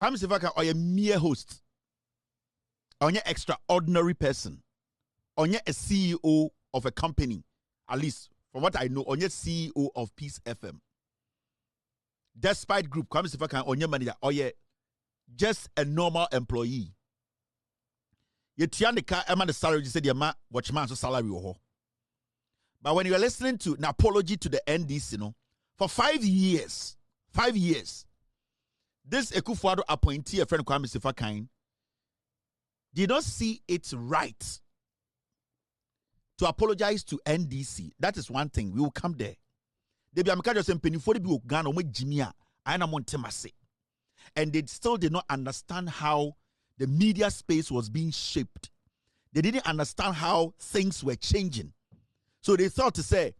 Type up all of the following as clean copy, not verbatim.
Kwame Sefa Kayi or a mere host. Or an extraordinary person. Or a CEO of a company. At least, from what I know, or a CEO of Peace FM. Despite group, Kwame Sefa Kayi or a manager, or just a normal employee. You tian the car, the salary, you said your man, watchman's salary. But when you are listening to an apology to the NDC, you know, for 5 years, this Ekufuado appointee, a friend Kwame Sefa Kayi, did not see it right to apologize to NDC. That is one thing. We will come there. They be ameka just saying for the Ghana omo jimia ayana montemase. And they still did not understand how the media space was being shaped. They didn't understand how things were changing. So they thought to say,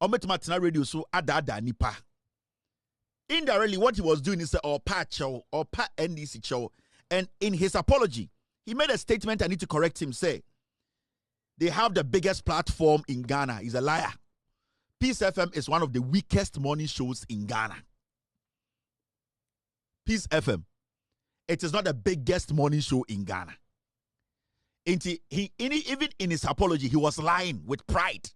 Ometmatina radio so ada nipa. Indirectly, what he was doing is or pat NDC show. And in his apology, he made a statement. I need to correct him. Say, they have the biggest platform in Ghana. He's a liar. Peace FM is one of the weakest morning shows in Ghana. Peace FM. It is not the biggest morning show in Ghana. Even in his apology, he was lying with pride.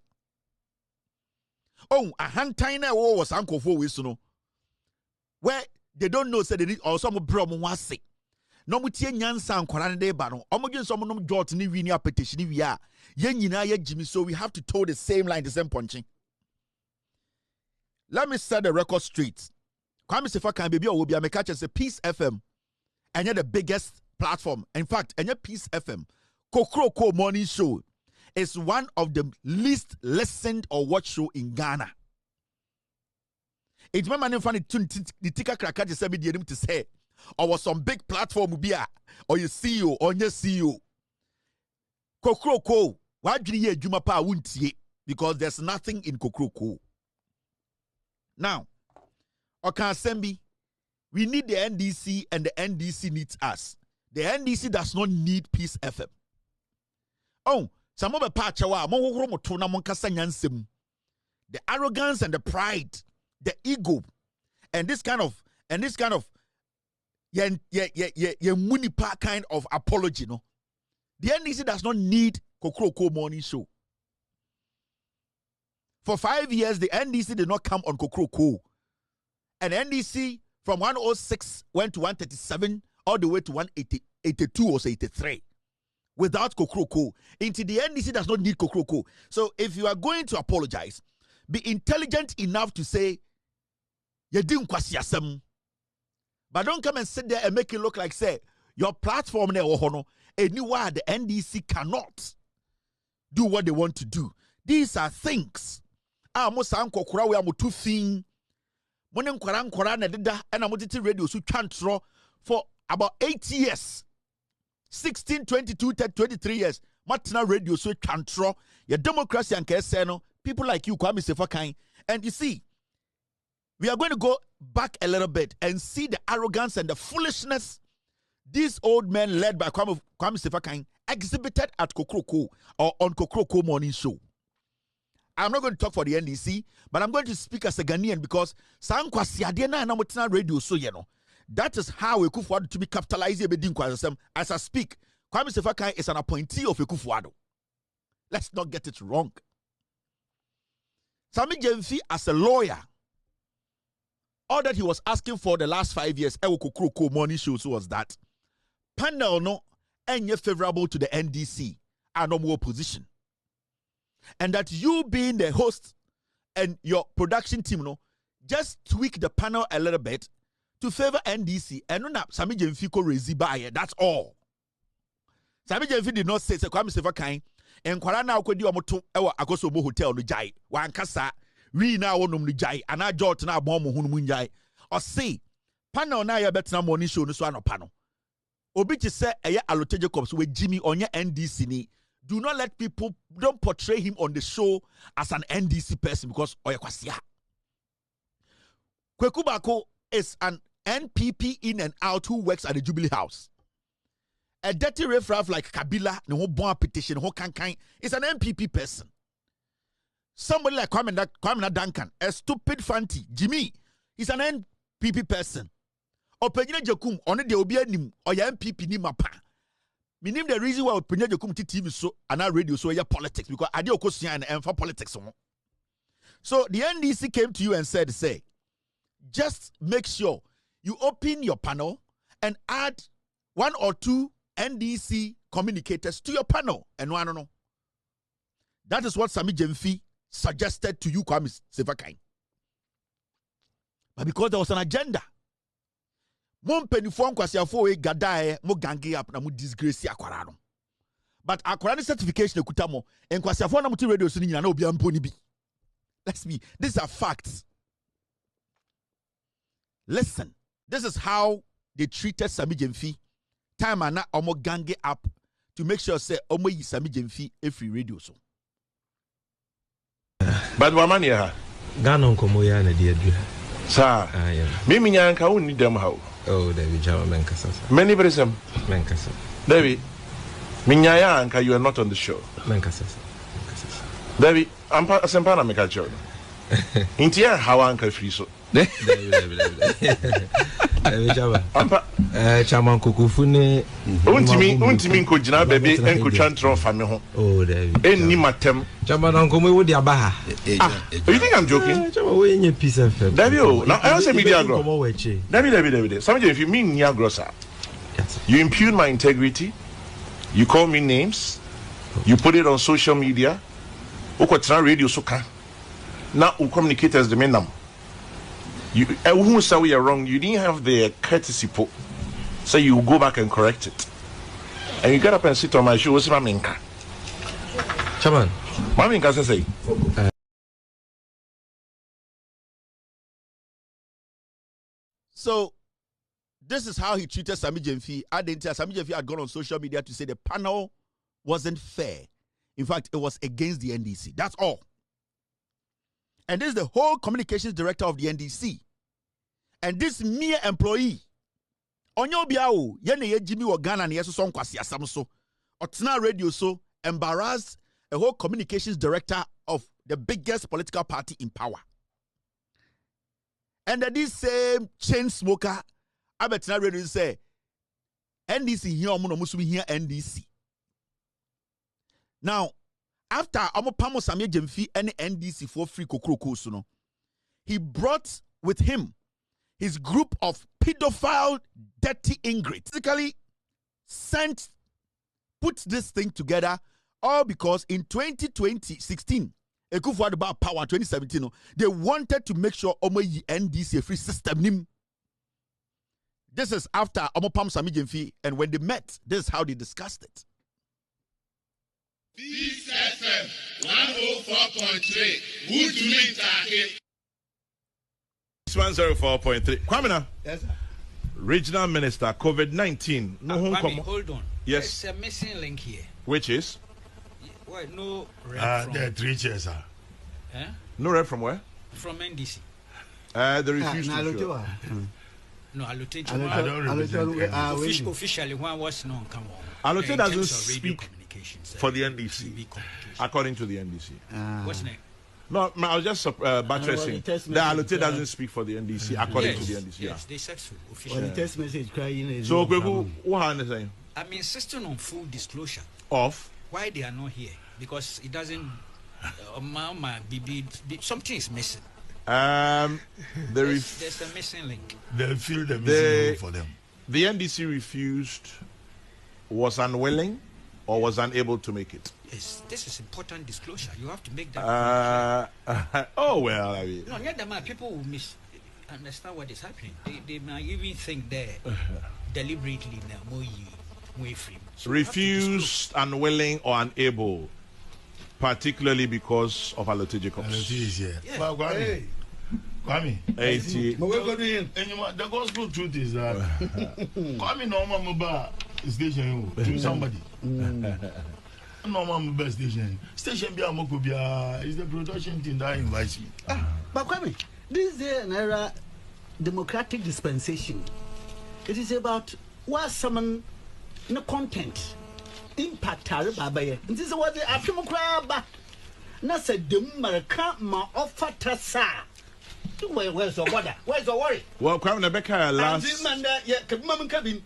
Oh, a handtainer was Uncle for Wisuno. Where they don't know, say they need or some brom was sick. No mutie nyansa nkwara de ba no omodwen so monom jot ni wi ni petition wi a yen nyina ya jimi, so we have to toe the same line, the same punching. Let me set the record straight. Kwame Sefa Kayi baby o bi ameka che say Peace FM and the biggest platform. In fact, and Peace FM Kokroko morning show is one of the least listened or watched show in Ghana. It's my man in front of the tika cracker to say to say or was some big platform be or your CEO or your CEO. Kokroko, why do you juma pa wuntie? Because there's nothing in Kokroko. Now, Okansembi, we need the NDC and the NDC needs us. The NDC does not need Peace FM. Oh, some of the pachawa, the arrogance and the pride, the ego, and this kind of munipa kind of apology, no. The NDC does not need Kokroko morning show. For 5 years, the NDC did not come on Kokroko. And NDC from 106 went to 137 all the way to 182 or 83 without Kokroko. Into the NDC does not need Kokroko. So if you are going to apologize, be intelligent enough to say, you didn't kwasiasem. But don't come and sit there and make it look like, say, your platform there, anywhere the NDC cannot do what they want to do. These are things. Radio for about 8 years. 16, 22, 23 years. Matina radio so chantro. Your democracy and KSN. People like you, Kwame Sefa Kayi. And you see, we are going to go back a little bit and see the arrogance and the foolishness these old men led by Kwame Sefa Kayi exhibited at Kokroko or on Kokroko morning show. I'm not going to talk for the NDC, but I'm going to speak as a Ghanaian because radio so that is how Ekufuado to be capitalized as I speak. Kwame Sefa Kayi is an appointee of Ekufuado. Let's not get it wrong. Sammy Gyamfi as a lawyer, all that he was asking for the last 5 years, Kokroko morning shows was that panel no any favorable to the NDC and no more opposition. And that you being the host and your production team, no, just tweak the panel a little bit to favor NDC. And no, Sammy Gyamfi ko rezi by. That's all. Sammy Gyamfi did not say, Kwame Sefa Kayi, and Kwarana Okodi Omoto Ewa Akosobo Hotel no jai. Wankasa, we now onum no jai, and I jot na bomo hunmunjai. Or say, panel na ya betina morning show no so ano panel. Obi ti say, Alote Jacobs with Jimmy on your NDC ni. Do not let people, don't portray him on the show as an NDC person because Oyekwasia. Kweku Bako is an NPP in and out who works at the Jubilee House. A dirty riffraff like Kabila, the whole bon petition, whole kankai, is an NPP person. Somebody like Kwame Duncan, a stupid fanty, Jimmy, is an NPP person. Openyina Jekum on the obi anim or ya MPP ni mapa. Minim the reason why Openyina Jekum TV so and our radio so ya politics because ade okosian and for politics. So the NDC came to you and said, say, just make sure you open your panel and add 1 or 2 NDC communicators to your panel. And I don't know. That is what Sammy Gyamfi suggested to you, Kwame Sefa Kayi. But because there was an agenda, mon penifon kwasiafo we gadae mo gange up na mo disgrace akwara no. But akwara certification ekuta mo en kwasiafo na muti radio so ni nyina na obi ampo ni bi. Let's be. These are facts. Listen, this is how they treated Sammy Gyamfi. Time and omo gange up to make sure say omo yi Sammy Gyamfi every radio so. But woman ya Gano nkomo ya na dia du. Sa. Mimi nyanka woni dem how. Oh, David Jama Menkasa. Many brism. Menkasa. David. Minyaya anka you are not on the show. Menkasa. David, ampa sempana me culture. Intia how anka free so. David Jama. Ampa Chairman Kukufu ne untimi nko gina bebe enko twantro fa me ho. Oh, David. Enni matem. Chairman nkomo wo di abaha. You think I'm joking? Chairman wo yenye peace and fair. David, now I don't say media agro. David. Something if you mean media agro sir. You impugn my integrity. You call me names. You put it on social media. Ukotra radio soka. Now communicators the menam. You who say we are wrong, you didn't have the courtesy po. So you go back and correct it. And you get up and sit on my show, what's my minka? Chairman. My minka say. So this is how he treated Sammy Gyamfi. I didn't tell Sammy Gyamfi had gone on social media to say the panel wasn't fair. In fact, it was against the NDC. That's all. And this is the whole communications director of the NDC. And this mere employee, onyo biao, yene ye Jimmy wa Ghana ni yeso son kwasi asam so, otna radio so, embarrassed a whole communications director of the biggest political party in power. And then this same chain smoker, abetna radio say, NDC here, omuno musumi here NDC. Now, after Amopamo Sammy Gyamfi and NDC for free kokroko suno, he brought with him his group of pedophile, dirty ingrates. Basically, put this thing together, all because in 2016, Ekufuado about power 2017, they wanted to make sure Omoyi NDC a free system nim. This is after Amopam Sammy Gyamfi, and when they met, this is how they discussed it. Peace FM 104.3. Good to meet you. 104.3. Kwame. Yes, sir. Regional Minister, COVID-19. Hold on. Yes. There's a missing link here. Which is? Well, no rep from... There are 3 chairs, sir. Eh? No rep from where? From NDC. They refused to show. No, Alote. I don't represent officially, one was no come on. Alote doesn't speak for the NDC, according to the NDC. What's next? No, I was just buttressing. The Alote doesn't speak for the NDC, according to the NDC. Yes, they said so officially. the text message crying. So, what are you saying? I'm insisting on full disclosure Of why they are not here, because it doesn't. Something is missing. There's a missing link. They feel the missing link for them. The NDC refused, was unwilling, or was unable to make it. Yes, this is important disclosure. You have to make that. Oh well, I mean. No, yet the people will understand what is happening. They might even think they're deliberately now more free. So refused, unwilling, or unable, particularly because of Alote Jacobs. Alote is here. Yeah. Kwame. The gospel truth is that Kwame normal mobile station to somebody. Normal mobile station. Station be is the production team that invites me. But Kwame, this is an era democratic dispensation. It is about what someone no content impact babaye. This is what the afimokraba na se dem maraka ma offer sa. Where's your border? Where's your worry? Well, Kwame Sefa last. This man there, yeah, Kabman cabin.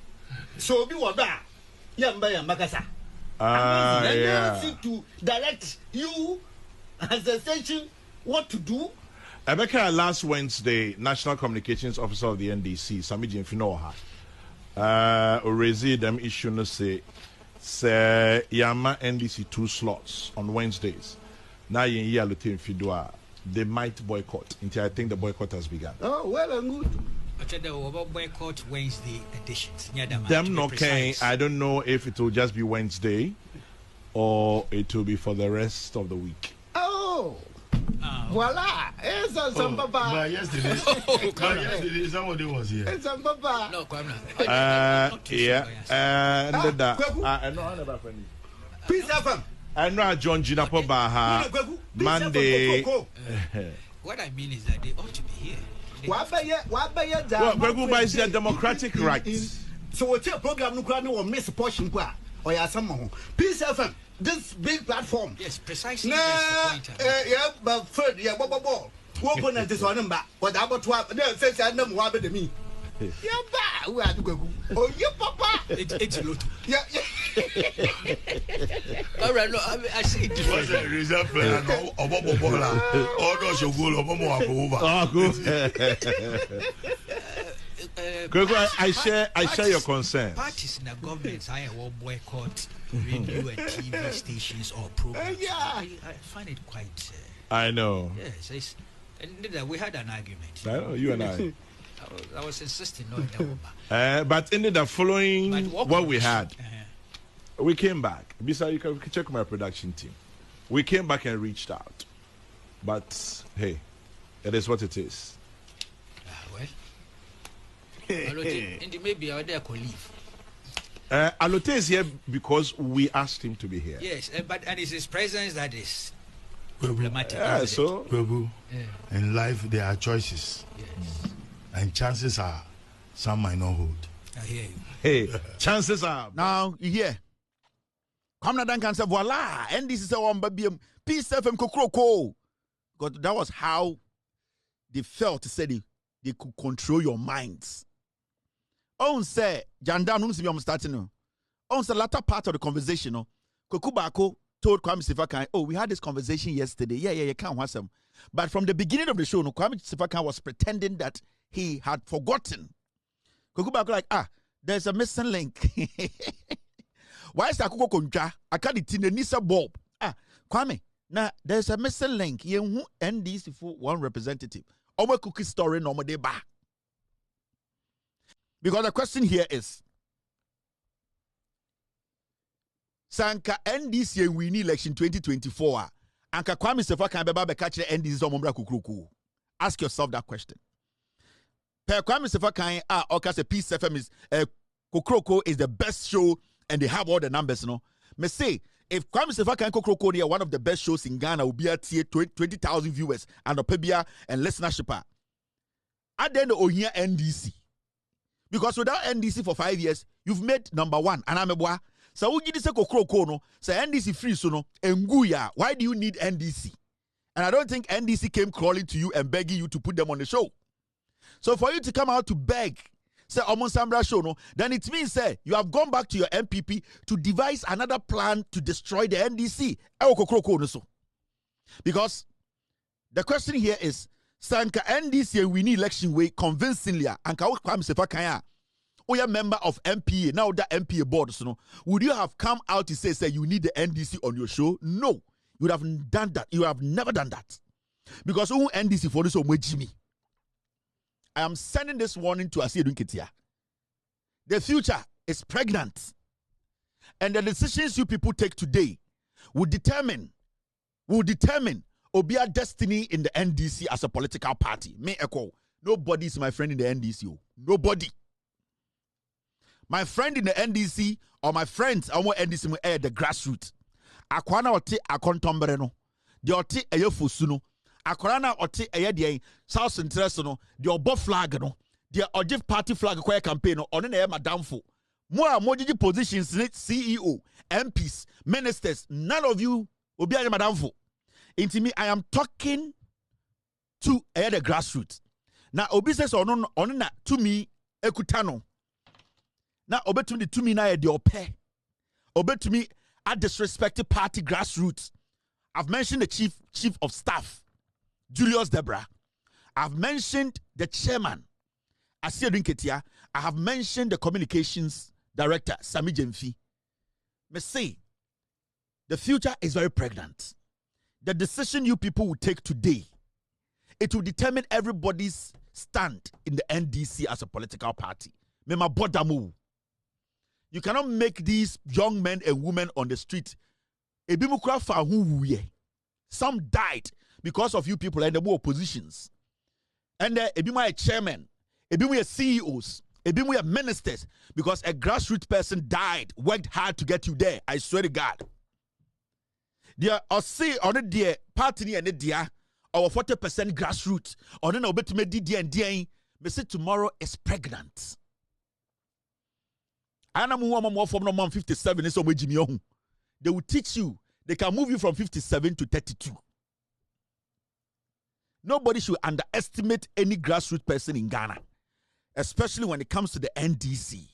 So be what that. Yamba Makasa. Yeah. To direct you as a station what to do. Rebecca last Wednesday, National Communications Officer of the NDC, Sammy Gyamfi, raised them issue no say Yama NDC 2 slots on Wednesdays. Now in Yalutin Fidua, they might boycott until I think the boycott has begun. Oh, well and good. Boycott Wednesday editions. Them no can. I don't know if it will just be Wednesday or it will be for the rest of the week. Oh. Voila! It's some papa. But yesterday, somebody was here. It's some papa. No, Kwame. Yeah. And that. I know I never find it. Peace FM. I know John Jinapo Baha Monday. What I mean is that they ought to be here. Well, Gwegu is their democratic rights. So what's your program? No miss portion or yeah, someone. Peace FM. This big platform. Yes, precisely. That's the point. Yeah, but third, yeah, ball. What on this one? What about what? No, says I know what to me. Yeah, ba. Who are you? Oh, you papa. It's a lot. Yeah. All right, no, I see it. Was a reserve player. Oh, no, so good. Oh, good. I share your concern. Parties in the government, I will boycott radio and TV stations or programs. Yeah, I find it quite. I know. Yes, and we had an argument. I know you and I. I was insisting on but in the following what we had, we came back. Besides, you can check my production team. We came back and reached out, but hey, it is what it is. And maybe our there could leave. Alote is here because we asked him to be here. Yes, and it's his presence that is problematic. So in life there are choices. Yes. And chances are some might not hold. I hear you. Hey, chances are. Now, you hear? Come now, can say, voila, and this is a one baby, peace FM Kokroko. Because that was how they felt to say they could control your minds. On say, Jandan, who's I'm starting. On the latter part of the conversation, Kokubako told Kwame Sefa Kayi, oh, we had this conversation yesterday. Yeah, you can't watch them. But from the beginning of the show, Kwame Sefa Kayi was pretending that he had forgotten. Kokubako like, there's a missing link. Why is that Koko Konja? I can't eat in the Nisa Bob. Kwame, now there's a missing link. You NDC for one representative. Our cookie story no more ba. Because the question here is, Sanka NDC win election 2024. Anka Kwame Sefa Kayi beba catch the NDC omobra kukuruku. Ask yourself that question. Per Kwame Sefa Kayi, okay, Peace FM is Kokroko is the best show and they have all the numbers, you know. Me say, if Kwame Sefa Kayi Kokroko is one of the best shows in Ghana, will be at 20,000 viewers and Opebia and listenership. At the end of here NDC. Because without NDC for 5 years, you've made number one. And I'm a boy. So who did say Kokroko no? Say NDC free so no. Enguya. Why do you need NDC? And I don't think NDC came crawling to you and begging you to put them on the show. So for you to come out to beg, say Omon Sambra show no, then it means say you have gone back to your MPP to devise another plan to destroy the NDC. Because the question here is, Sanka NDC we need election way convincingly and Kwame Sefa Kayi, you're member of MPA, now that MPA board, so no, would you have come out to say you need the NDC on your show? No, you would have done that. You have never done that. Because who NDC for this or Jimmy? I am sending this warning to Asiedun Ketia. The future is pregnant. And the decisions you people take today will determine Obia destiny in the NDC as a political party. Me echo. Nobody is my friend in the NDC. Nobody. My friend in the NDC or my friends are more NDC at the grassroots. Akwana ote akontombere no. The ote eyefosu Akorana ote eye South Central no. The obo flag no. The Ojif party flag kwa campaign no. One na madamfo. More mojiji positions CEO, MPs, ministers. None of you will be madamfo. Into me, I am talking to the grassroots. Na obi says ono na to me ekutano. Na obetumi the to me na de ope. Obetumi at disrespected party grassroots. I've mentioned the chief of staff, Julius Debra. I've mentioned the chairman, Asia Dinketia. I have mentioned the communications director, Sammy Gyamfi. Me say, the future is very pregnant. The decision you people will take today, it will determine everybody's stand in the NDC as a political party. Mema bodamu. You cannot make these young men and women on the street. Some died because of you people and the more positions. And a chairman, a CEOs, a ministers, because a grassroots person died, worked hard to get you there. I swear to God. There are say on the party and the our 40% grassroots. On the obet me and me say tomorrow is pregnant. And I'm more from no 57 is they will teach you. They can move you from 57 to 32. Nobody should underestimate any grassroots person in Ghana, especially when it comes to the NDC.